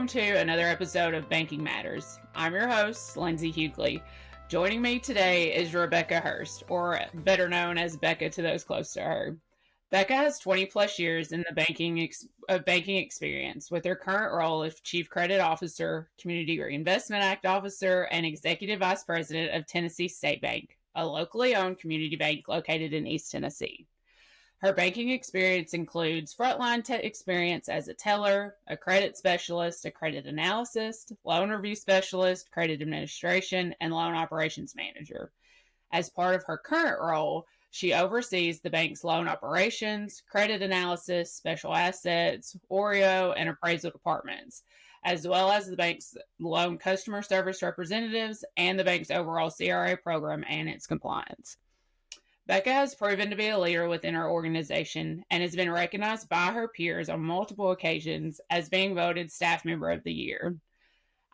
to another episode of Banking Matters. I'm your host, Lindsay Hughley. Joining me today is Rebecca Hurst, or better known as Becka to those close to her. Becka has 20 plus years in the banking experience, with her current role as Chief Credit Officer, Community Reinvestment Act Officer, and Executive Vice President of Tennessee State Bank, a locally owned community bank located in East Tennessee. Her banking experience includes frontline experience as a teller, a credit specialist, a credit analyst, loan review specialist, credit administration, and loan operations manager. As part of her current role, she oversees the bank's loan operations, credit analysis, special assets, OREO, and appraisal departments, as well as the bank's loan customer service representatives and the bank's overall CRA program and its compliance. Becka has proven to be a leader within her organization and has been recognized by her peers on multiple occasions as being voted Staff Member of the Year.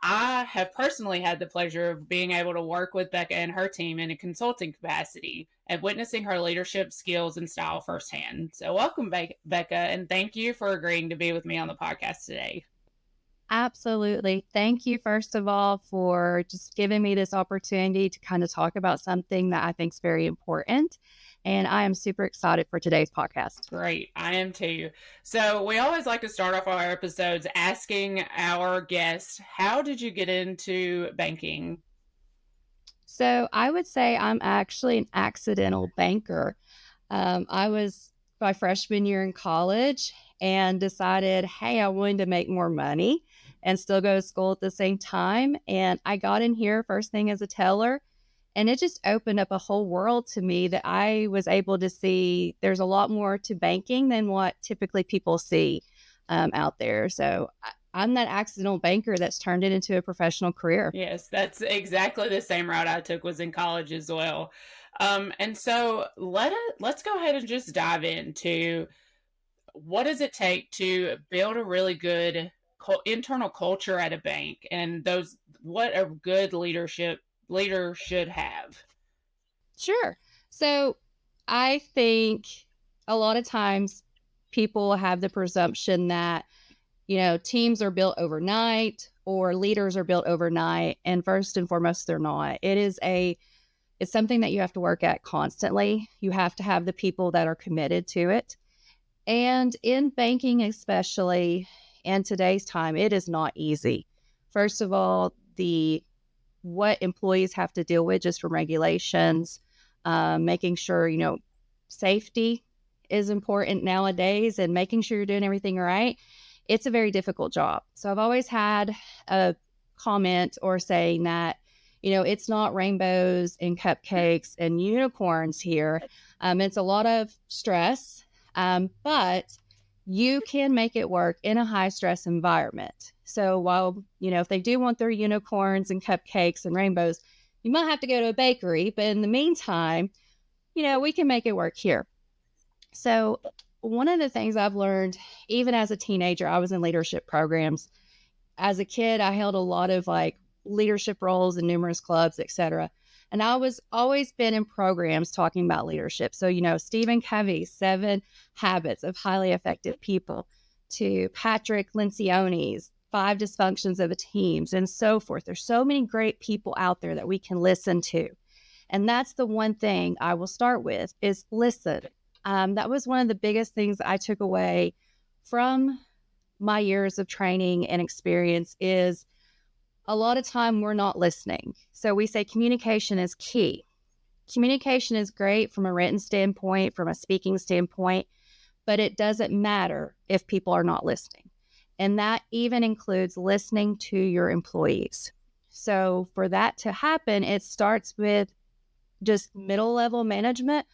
I have personally had the pleasure of being able to work with Becka and her team in a consulting capacity and witnessing her leadership skills and style firsthand. So welcome, Becka, and thank you for agreeing to be with me on the podcast today. Absolutely. Thank you, first of all, for just giving me this opportunity to kind of talk about something that I think is very important. And I am super excited for today's podcast. Great. I am too. So we always like to start off our episodes asking our guests, how did you get into banking? So I would say I'm actually an accidental banker. I was my freshman year in college and decided, hey, I wanted to make more money and still go to school at the same time. And I got in here first thing as a teller, and it just opened up a whole world to me that I was able to see there's a lot more to banking than what typically people see out there. So I'm that accidental banker that's turned it into a professional career. Yes, that's exactly the same route I took, was in college as well. And so let's go ahead and just dive into what does it take to build a really good internal culture at a bank, and what a good leader should have. Sure. So I think a lot of times people have the presumption that, teams are built overnight or leaders are built overnight. And first and foremost, they're not. It's something that you have to work at constantly. You have to have the people that are committed to it. And in banking, especially in today's time, it is not easy. First of all, what employees have to deal with just from regulations, making sure, safety is important nowadays and making sure you're doing everything right. It's a very difficult job. So I've always had a comment or saying that, it's not rainbows and cupcakes and unicorns here. It's a lot of stress, but you can make it work in a high stress environment. So while, if they do want their unicorns and cupcakes and rainbows, you might have to go to a bakery. But in the meantime, we can make it work here. So one of the things I've learned, even as a teenager, I was in leadership programs. As a kid, I held a lot of leadership roles in numerous clubs, etc. And I was always been in programs talking about leadership. So, Stephen Covey's 7 Habits of Highly Effective People, to Patrick Lencioni's 5 Dysfunctions of a Team, and so forth. There's so many great people out there that we can listen to. And that's the one thing I will start with is listen. That was one of the biggest things that I took away from my years of training and experience is a lot of time we're not listening. So we say communication is key. Communication is great from a written standpoint, from a speaking standpoint, but it doesn't matter if people are not listening. And that even includes listening to your employees. So for that to happen, it starts with just middle level management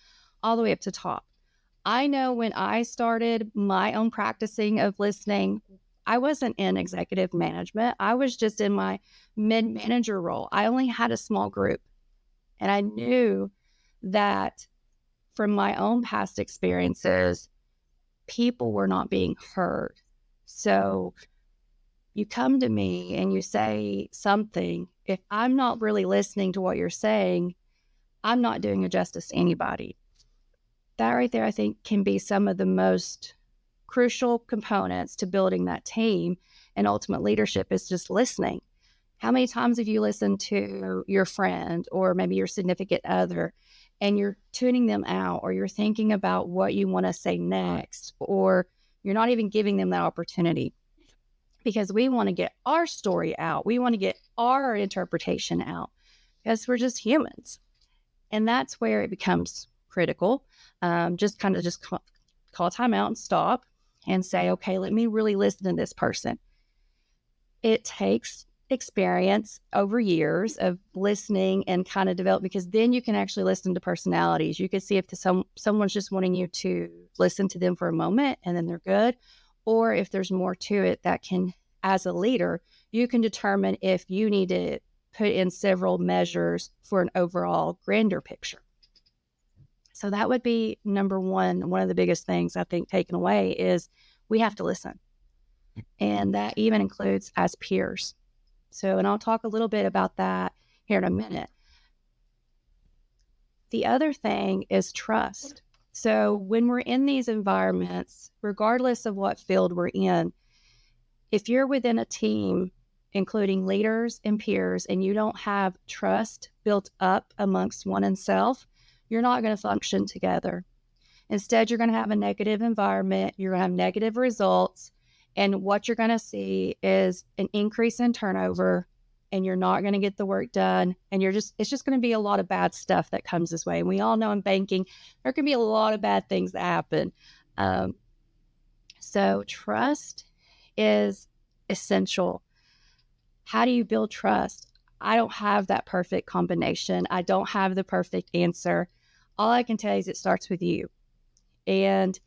all the way up to top. I know when I started my own practicing of listening, I wasn't in executive management. I was just in my mid-manager role. I only had a small group. And I knew that from my own past experiences, people were not being heard. So you come to me and you say something. If I'm not really listening to what you're saying, I'm not doing a justice to anybody. That right there, I think, can be some of the most crucial components to building that team And ultimate leadership is just listening. How many times have you listened to your friend or maybe your significant other and you're tuning them out, or you're thinking about what you want to say next, or you're not even giving them that opportunity? Because we want to get our story out. We want to get our interpretation out because we're just humans. And that's where it becomes critical. Just call time out and stop and say, okay, let me really listen to this person. It takes experience over years of listening and kind of develop, because then you can actually listen to personalities. You can see if someone's just wanting you to listen to them for a moment and then they're good, or if there's more to it that can, as a leader, you can determine if you need to put in several measures for an overall grander picture. So that would be number one. One of the biggest things I think taken away is we have to listen. And that even includes as peers. So, and I'll talk a little bit about that here in a minute. The other thing is trust. So when we're in these environments, regardless of what field we're in, if you're within a team, including leaders and peers, and you don't have trust built up amongst one and self, you're not going to function together. Instead, you're going to have a negative environment. You're going to have negative results. And what you're going to see is an increase in turnover, and you're not going to get the work done. And it's just going to be a lot of bad stuff that comes this way. And we all know in banking, there can be a lot of bad things that happen. So trust is essential. How do you build trust? I don't have that perfect combination. I don't have the perfect answer. All I can tell you is it starts with you. And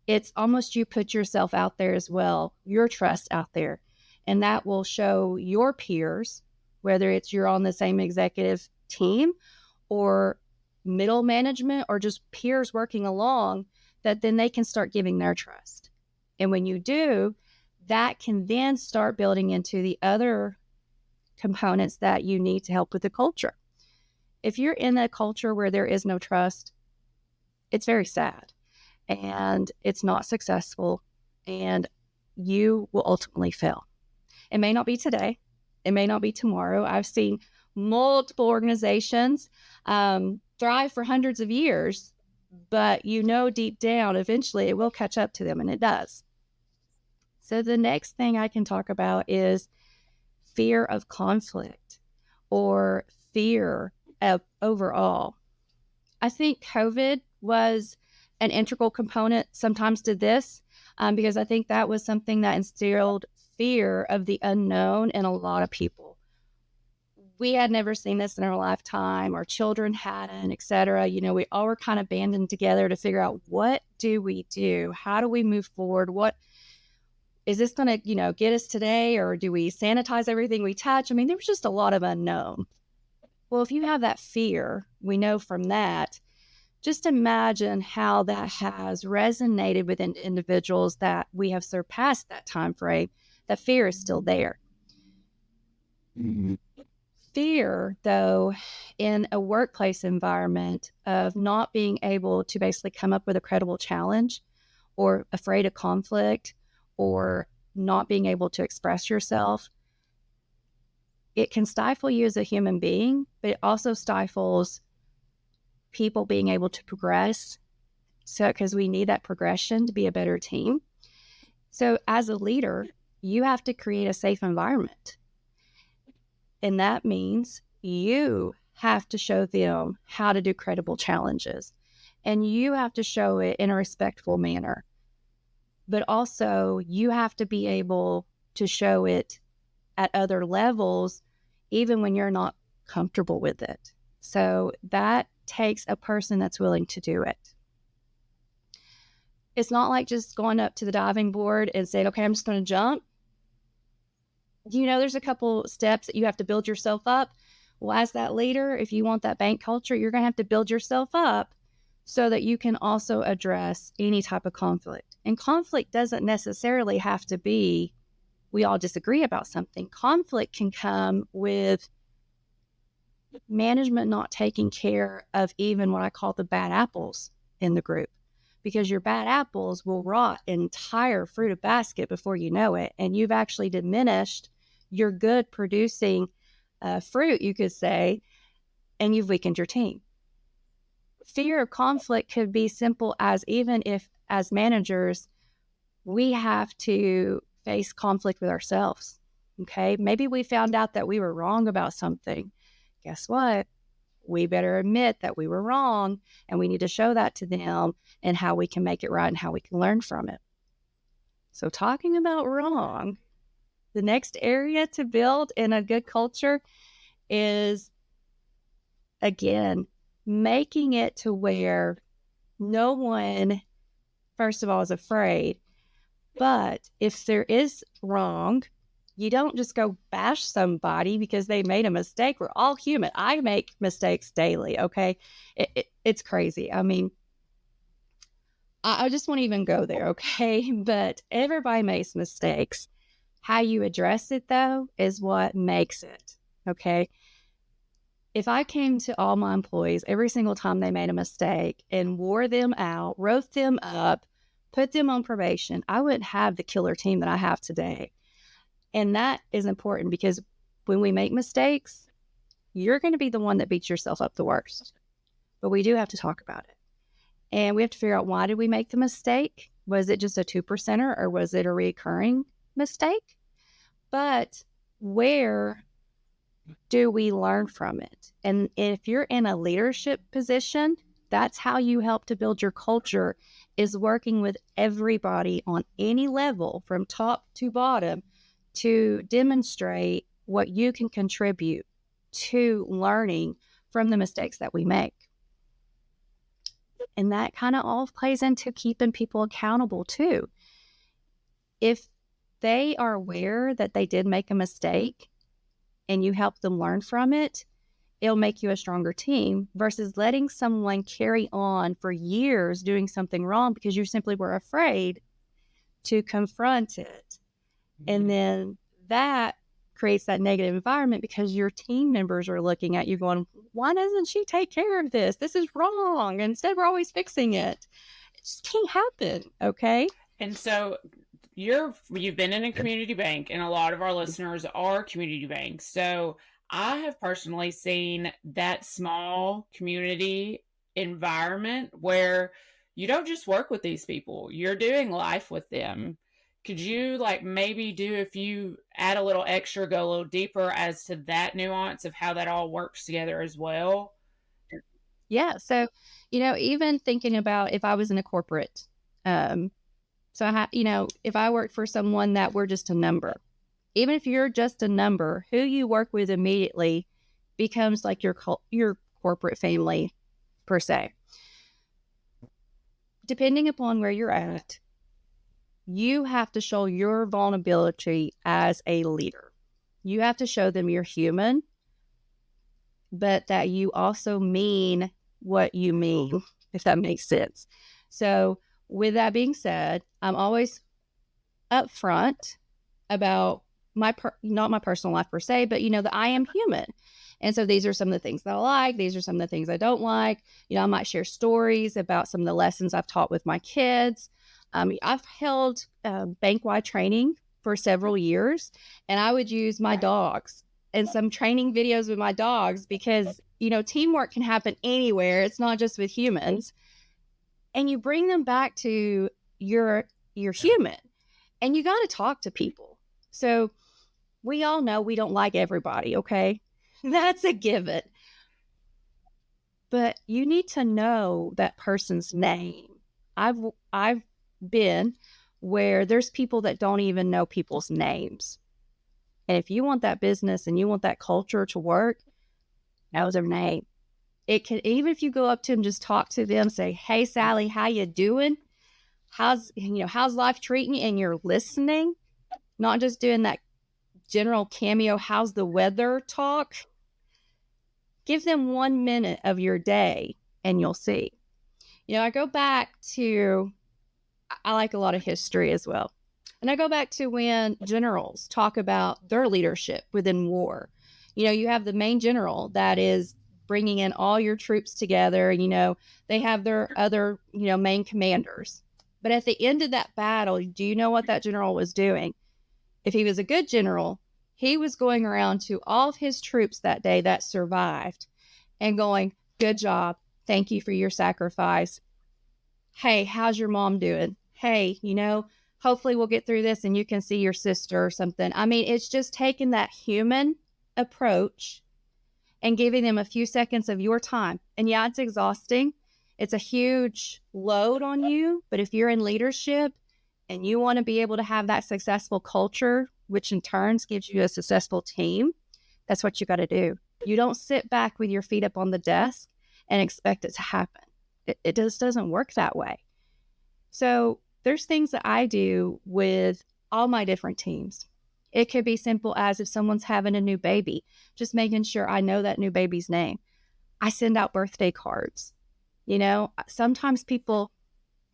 it's almost you put yourself out there as well, your trust out there. And that will show your peers, whether it's you're on the same executive team or middle management or just peers working along, that then they can start giving their trust. And when you do, that can then start building into the other components that you need to help with the culture. If you're in a culture where there is no trust, it's very sad. And it's not successful, and you will ultimately fail. It may not be today. It may not be tomorrow. I've seen multiple organizations thrive for hundreds of years, but deep down, eventually it will catch up to them, and it does. So the next thing I can talk about is fear of conflict or fear of overall. I think COVID was an integral component sometimes to this, because I think that was something that instilled fear of the unknown in a lot of people. We had never seen this in our lifetime. Our children hadn't, et cetera. We all were kind of banding together to figure out, what do we do? How do we move forward? What is this going to, get us today? Or do we sanitize everything we touch? I mean, there was just a lot of unknown. Well, if you have that fear, we know from that, just imagine how that has resonated with individuals that we have surpassed that time frame. The fear is still there. Mm-hmm. Fear, though, in a workplace environment of not being able to basically come up with a credible challenge, or afraid of conflict, or not being able to express yourself, it can stifle you as a human being, but it also stifles people being able to progress. So, because we need that progression to be a better team. So as a leader, you have to create a safe environment. And that means you have to show them how to do credible challenges. And you have to show it in a respectful manner. But also you have to be able to show it at other levels, even when you're not comfortable with it. So that takes a person that's willing to do it. It's not like just going up to the diving board and saying, okay, I'm just going to jump. There's a couple steps that you have to build yourself up. Well, as that leader, if you want that bank culture, you're going to have to build yourself up so that you can also address any type of conflict. And conflict doesn't necessarily have to be we all disagree about something. Conflict can come with management not taking care of even what I call the bad apples in the group. because your bad apples will rot an entire fruit basket before you know it. And you've actually diminished your good producing fruit, you could say, and you've weakened your team. Fear of conflict could be simple as, even if as managers, we have to face conflict with ourselves. Okay. Maybe we found out that we were wrong about something. Guess what? We better admit that we were wrong, and we need to show that to them and how we can make it right and how we can learn from it. So, talking about wrong, the next area to build in a good culture is, again, making it to where no one, first of all, is afraid. But if there is wrong, you don't just go bash somebody because they made a mistake. We're all human. I make mistakes daily, okay? It's crazy. I mean, I just won't even go there, okay? But everybody makes mistakes. How you address it, though, is what makes it, okay? If I came to all my employees every single time they made a mistake and wore them out, wrote them up, put them on probation, I wouldn't have the killer team that I have today. And that is important because when we make mistakes, you're going to be the one that beats yourself up the worst. But we do have to talk about it. And we have to figure out, why did we make the mistake? Was it just a 2%er, or was it a recurring mistake? But where do we learn from it? And if you're in a leadership position, that's how you help to build your culture, is working with everybody on any level from top to bottom to demonstrate what you can contribute to learning from the mistakes that we make. And that kind of all plays into keeping people accountable too. If they are aware that they did make a mistake and you help them learn from it, it'll make you a stronger team versus letting someone carry on for years doing something wrong because you simply were afraid to confront it. And then that creates that negative environment because your team members are looking at you going, why doesn't she take care of this? This is wrong. Instead, we're always fixing it. It just can't happen. Okay. And so you've been in a community bank, and a lot of our listeners are community banks. So I have personally seen that small community environment where you don't just work with these people, you're doing life with them. Could you maybe do, if you add a little extra, go a little deeper as to that nuance of how that all works together as well? Yeah. So, even thinking about if I was in a corporate, if I worked for someone that we're just a number, even if you're just a number, who you work with immediately becomes like your corporate family per se. Depending upon where you're at, you have to show your vulnerability as a leader. You have to show them you're human, but that you also mean what you mean, if that makes sense. So with that being said, I'm always upfront about not my personal life per se, but that I am human. And so these are some of the things that I like. These are some of the things I don't like. I might share stories about some of the lessons I've taught with my kids. I've held bank-wide training for several years, and I would use my dogs and some training videos with my dogs because, teamwork can happen anywhere. It's not just with humans. And you bring them back to you're human, and you got to talk to people. So we all know we don't like everybody, okay? That's a given. But you need to know that person's name. I've been where there's people that don't even know people's names. And if you want that business and you want that culture to work, know their name. It can, even if you go up to them, just talk to them, say, hey, Sally, how you doing? How's life treating you? And you're listening, not just doing that general cameo, how's the weather talk. Give them 1 minute of your day and you'll see. I go back to, I like a lot of history as well. And I go back to when generals talk about their leadership within war. You have the main general that is bringing in all your troops together. They have their other, main commanders. But at the end of that battle, do you know what that general was doing? If he was a good general, he was going around to all of his troops that day that survived and going, good job. Thank you for your sacrifice. Hey, how's your mom doing? Hey, hopefully we'll get through this and you can see your sister or something. I mean, it's just taking that human approach and giving them a few seconds of your time. And yeah, it's exhausting. It's a huge load on you. But if you're in leadership and you want to be able to have that successful culture, which in turns gives you a successful team, that's what you got to do. You don't sit back with your feet up on the desk and expect it to happen. It just doesn't work that way. So there's things that I do with all my different teams. It could be simple as if someone's having a new baby, just making sure I know that new baby's name. I send out birthday cards. Sometimes people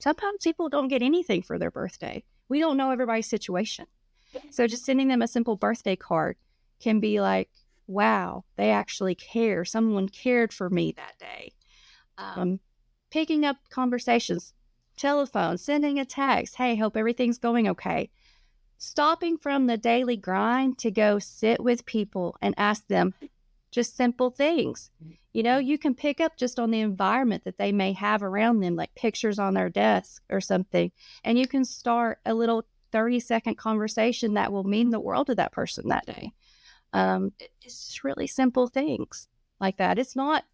don't get anything for their birthday. We don't know everybody's situation. So just sending them a simple birthday card can be like, wow, they actually care. Someone cared for me that day. Picking up conversations, telephone, sending a text. Hey, hope everything's going okay. Stopping from the daily grind to go sit with people and ask them just simple things. You can pick up just on the environment that they may have around them, like pictures on their desk or something. And you can start a little 30-second conversation that will mean the world to that person that day. It's just really simple things like that. It's not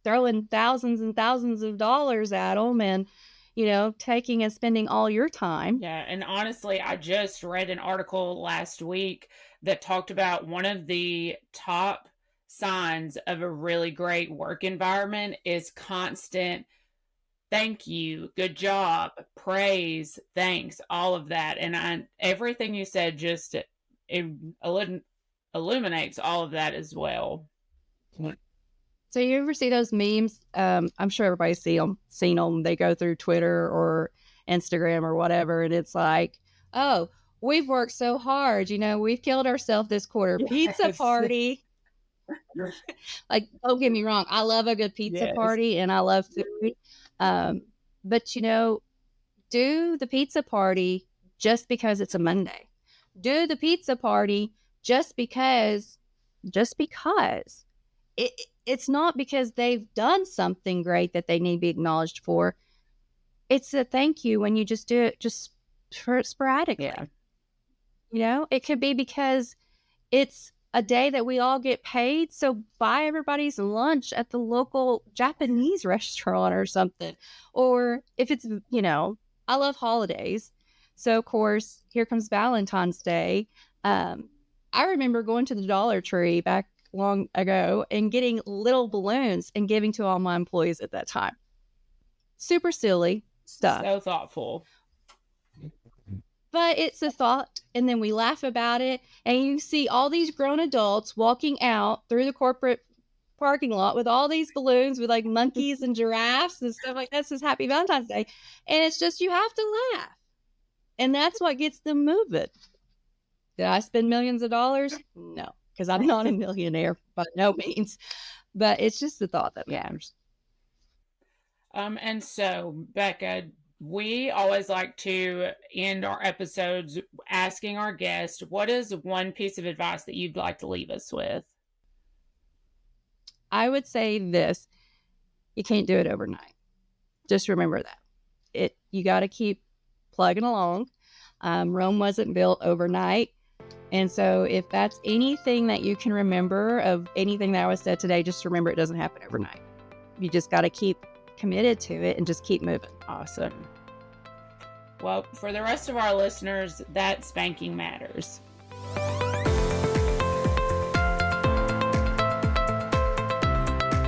throwing thousands and thousands of dollars at them and, taking and spending all your time. Yeah. And honestly, I just read an article last week that talked about one of the top signs of a really great work environment is constant thank you, good job, praise, thanks, all of that. And everything you said just illuminates all of that as well. So you ever see those memes? I'm sure everybody's seen them. They go through Twitter or Instagram or whatever, and it's like, oh, we've worked so hard. We've killed ourselves this quarter. Yes. Pizza party. Like, don't get me wrong. I love a good pizza party, and I love food. But, do the pizza party just because it's a Monday. Do the pizza party just because it's not because they've done something great that they need to be acknowledged for. It's a thank you when you just do it just sporadically. Yeah. It could be because it's a day that we all get paid. So buy everybody's lunch at the local Japanese restaurant or something. Or if it's, I love holidays. So of course, here comes Valentine's Day. I remember going to the Dollar Tree back long ago and getting little balloons and giving to all my employees at that time. Super silly stuff. So thoughtful. But it's a thought, and then we laugh about it, and you see all these grown adults walking out through the corporate parking lot with all these balloons with like monkeys and giraffes and stuff like that. Says Happy Valentine's Day. And it's just, you have to laugh. And that's what gets them moving. Did I spend millions of dollars? No, because I'm not a millionaire by no means. But it's just the thought that matters. And so, Becca, we always like to end our episodes asking our guest, what is one piece of advice that you'd like to leave us with? I would say this: you can't do it overnight. Just remember that. You got to keep plugging along. Rome wasn't built overnight. And so if that's anything that you can remember of anything that I was said today, just remember it doesn't happen overnight. You just got to keep committed to it and just keep moving. Awesome. Well, for the rest of our listeners, that's Banking Matters.